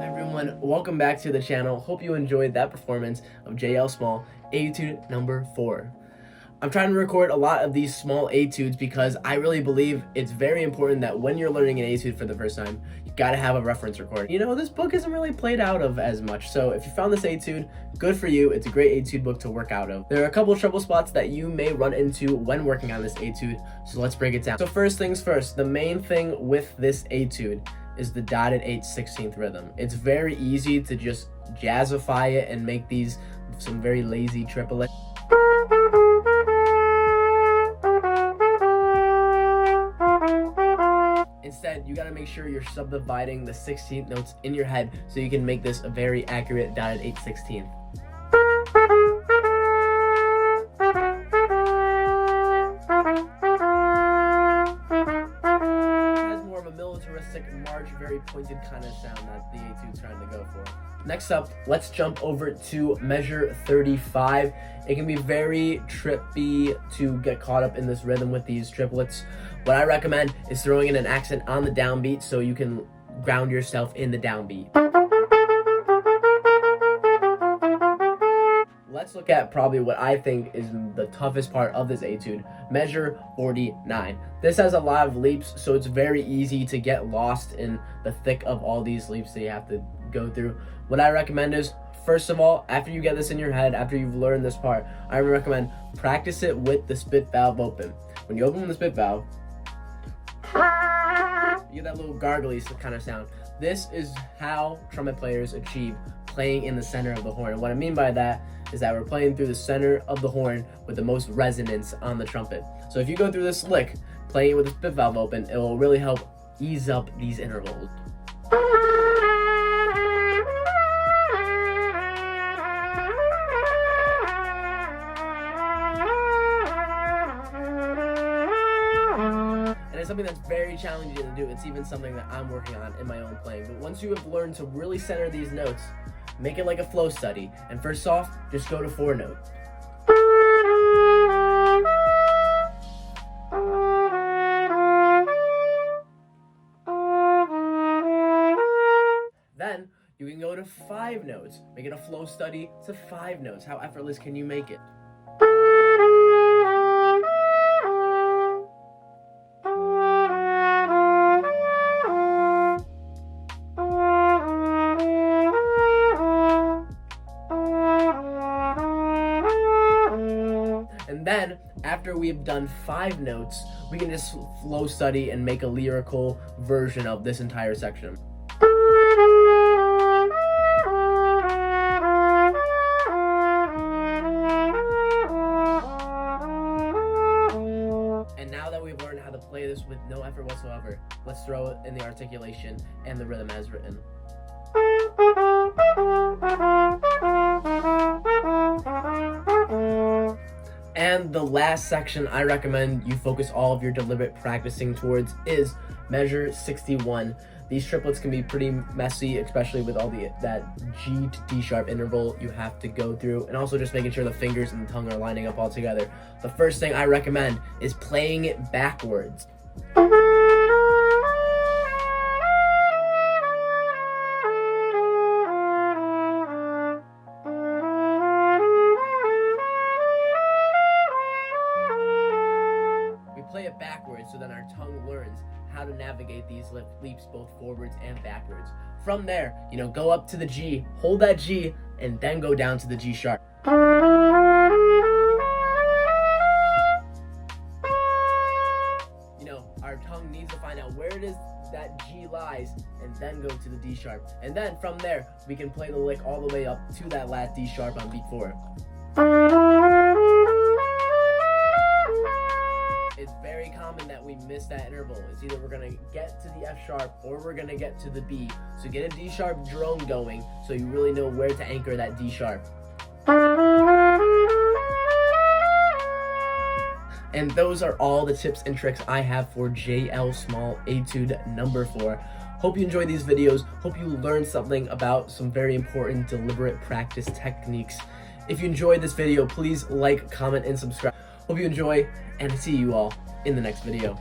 Everyone, welcome back to the channel. Hope you enjoyed that performance of JL Small Etude number 4. I'm trying to record a lot of these small etudes because I really believe it's very important that when you're learning an etude for the first time, you gotta have a reference recording. You know, this book isn't really played out of as much, so if you found this etude, good for you. It's a great etude book to work out of. There are a couple trouble spots that you may run into when working on this etude, so let's break it down. So first things first, the main thing with this etude is the dotted 8/16 rhythm. It's very easy to just jazzify it and make these some very lazy triplets. Instead, you gotta make sure you're subdividing the 16th notes in your head so you can make this a very accurate dotted 8/16. Militaristic march, very pointed kind of sound that the etude's trying to go for. Next up, let's jump over to measure 35. It can be very trippy to get caught up in this rhythm with these triplets. What I recommend is throwing in an accent on the downbeat so you can ground yourself in the downbeat. Let's look at probably what I think is the toughest part of this etude, measure 49. This has a lot of leaps, so it's very easy to get lost in the thick of all these leaps that you have to go through. What I recommend is, first of all, after you get this in your head, after you've learned this part, I recommend practice it with the spit valve open. When you open the spit valve, you get that little gargly kind of sound. This is how trumpet players achieve playing in the center of the horn. And what I mean by that is that we're playing through the center of the horn with the most resonance on the trumpet. So if you go through this lick, playing with the spit valve open, it will really help ease up these intervals. It's something that's very challenging to do. It's even something that I'm working on in my own playing. But once you have learned to really center these notes, make it like a flow study. And first off, just go to 4 notes. Then you can go to 5 notes. Make it a flow study to 5 notes. How effortless can you make it? And then, after we've done 5 notes, we can just flow study and make a lyrical version of this entire section. And now that we've learned how to play this with no effort whatsoever, let's throw it in the articulation and the rhythm as written. And the last section I recommend you focus all of your deliberate practicing towards is measure 61. These triplets can be pretty messy, especially with all that G to D sharp interval you have to go through, and also just making sure the fingers and the tongue are lining up all together. The first thing I recommend is playing it backwards. Play it backwards so then our tongue learns how to navigate these leaps both forwards and backwards. From there, go up to the G, hold that G, and then go down to the G sharp. Our tongue needs to find out where it is that G lies and then go to the D sharp. And then from there, we can play the lick all the way up to that last D sharp on beat 4. It's very common that we miss that interval. It's either we're gonna get to the F sharp or we're gonna get to the B. So get a D sharp drone going so you really know where to anchor that D sharp. And those are all the tips and tricks I have for JL Small Etude number 4. Hope you enjoyed these videos. Hope you learned something about some very important deliberate practice techniques. If you enjoyed this video, please like, comment, and subscribe. Hope you enjoy, and see you all in the next video.